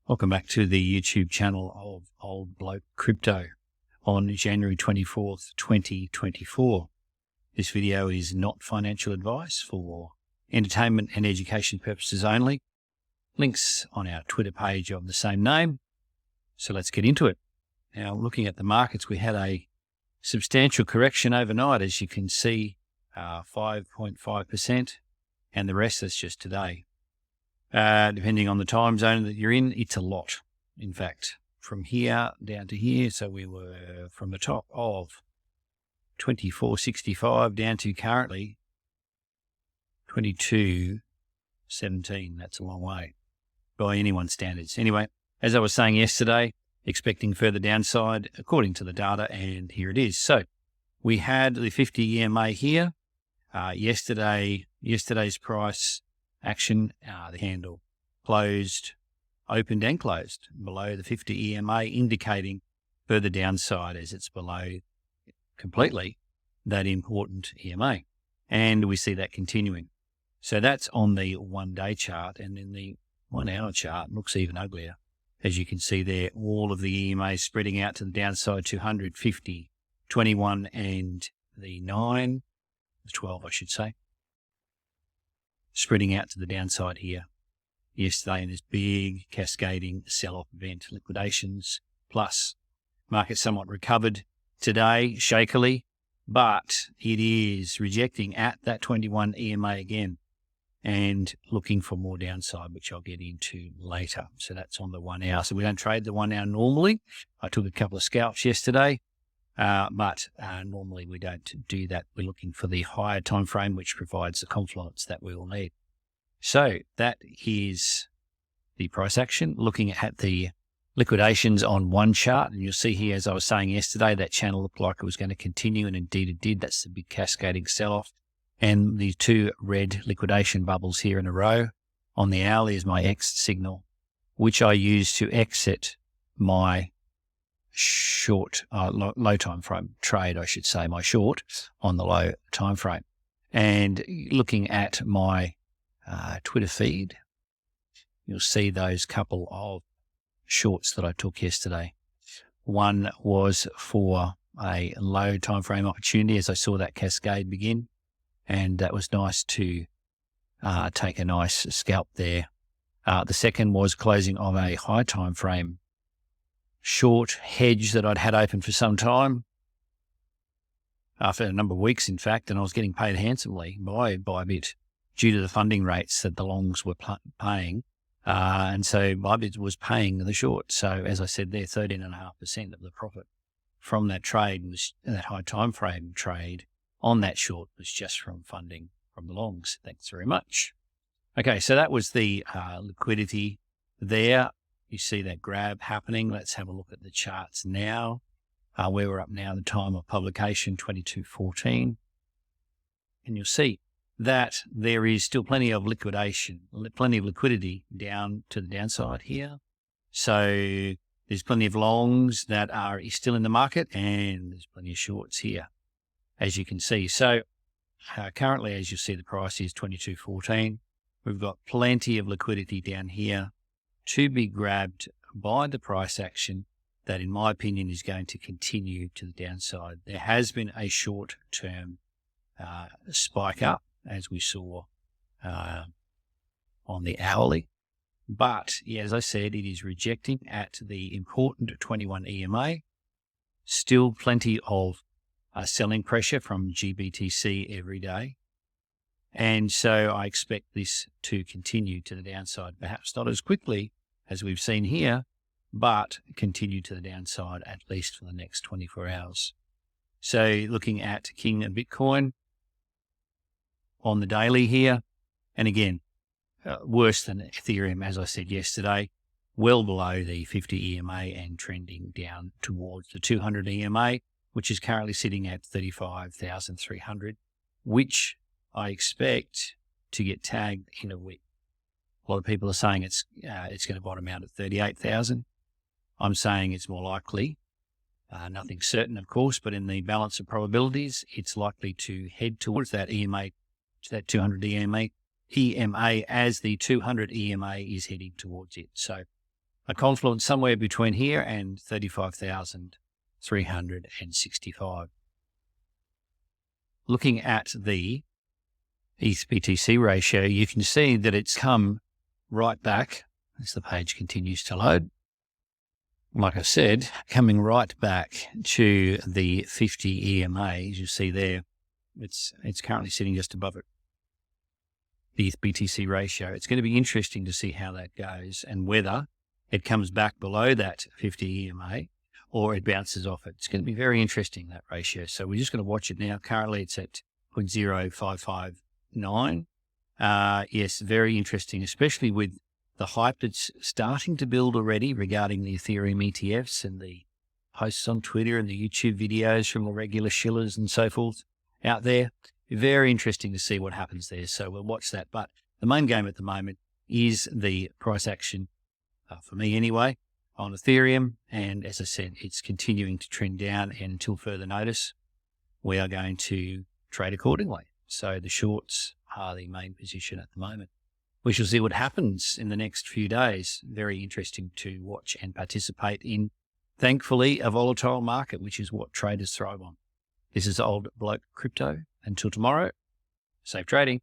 Welcome back to the YouTube channel of Old Bloke Crypto on January 24th, 2024. This video is not financial advice, for entertainment and education purposes only. Links on our Twitter page of the same name. So let's get into it. Now, looking at the markets, we had a substantial correction overnight, as you can see, 5.5%, and the rest is just today. Depending on the time zone that you're in, it's a lot. In fact, from here down to here, so we were from the top of 24.65 down to currently 22.17. That's a long way by anyone's standards. Anyway, as I was saying yesterday, expecting further downside according to the data, and here it is. So we had the 50 EMA here. Yesterday's price action, the candle opened and closed below the 50 EMA, indicating further downside as it's below completely that important EMA. And we see that continuing. So that's on the 1-day chart, and in the 1-hour chart, it looks even uglier. As you can see there, all of the EMA spreading out to the downside, 200, 50, 21, and the 9, the 12, I should say, spreading out to the downside here yesterday in this big cascading sell-off event, liquidations, plus market somewhat recovered today, shakily, but it is rejecting at that 21 EMA again and looking for more downside, which I'll get into later. So that's on the 1 hour. So we don't trade the 1 hour normally. I took a couple of scalps yesterday, but normally we don't do that. We're looking for the higher time frame, which provides the confluence that we will need. So that is the price action. Looking at the liquidations on one chart, and you'll see here, as I was saying yesterday, that channel looked like it was going to continue, and indeed it did. That's the big cascading sell-off. And the two red liquidation bubbles here in a row on the hourly is my exit signal, which I use to exit my short, low time frame trade, I should say, my short on the low time frame. And looking at my Twitter feed, you'll see those couple of shorts that I took yesterday. One was for a low time frame opportunity as I saw that cascade begin, and that was nice to take a nice scalp there. The second was closing of a high time frame short hedge that I'd had open for some time, after a number of weeks, in fact, and I was getting paid handsomely by a bit due to the funding rates that the longs were paying. And so Bybit was paying the short. So as I said there, 13.5% of the profit from that trade, was that high time frame trade on that short, was just from funding from the longs. Thanks very much. Okay, so that was the liquidity there. You see that grab happening. Let's have a look at the charts now. Where we're up now, the time of publication, 22.14. And you'll see that there is still plenty of liquidity down to the downside here. So there's plenty of longs that are still in the market, and there's plenty of shorts here, as you can see. So currently, as you see, the price is 22.14. We've got plenty of liquidity down here to be grabbed by the price action that, in my opinion, is going to continue to the downside. There has been a short-term spike up, as we saw on the hourly. But, yeah, as I said, it is rejecting at the important 21 EMA. Still plenty of selling pressure from GBTC every day. And so I expect this to continue to the downside, perhaps not as quickly as we've seen here, but continue to the downside at least for the next 24 hours. So looking at King and Bitcoin on the daily here, and again, worse than Ethereum, as I said yesterday, well below the 50 EMA and trending down towards the 200 EMA, which is currently sitting at 35,300, which I expect to get tagged in a week. A lot of people are saying it's going to bottom out at 38,000. I'm saying it's more likely, nothing certain, of course, but in the balance of probabilities, it's likely to head towards that EMA, to that 200 EMA, as the 200 EMA is heading towards it. So a confluence somewhere between here and 35,365. Looking at the ETH-BTC ratio, you can see that it's come right back as the page continues to load. Like I said, coming right back to the 50 EMA, as you see there, it's currently sitting just above it. The ETH-BTC ratio. It's going to be interesting to see how that goes and whether it comes back below that 50 EMA or it bounces off it. It's going to be very interesting, that ratio. So we're just going to watch it now. Currently it's at 0.0559. Yes, very interesting, especially with the hype that's starting to build already regarding the Ethereum ETFs and the posts on Twitter and the YouTube videos from the regular shillers and so forth out there. Very interesting to see what happens there. So we'll watch that. But the main game at the moment is the price action, for me anyway, on Ethereum. And as I said, it's continuing to trend down, and until further notice, we are going to trade accordingly. So the shorts are the main position at the moment. We shall see what happens in the next few days. Very interesting to watch and participate in. Thankfully, a volatile market, which is what traders thrive on. This is Old Bloke Crypto. Until tomorrow, safe trading.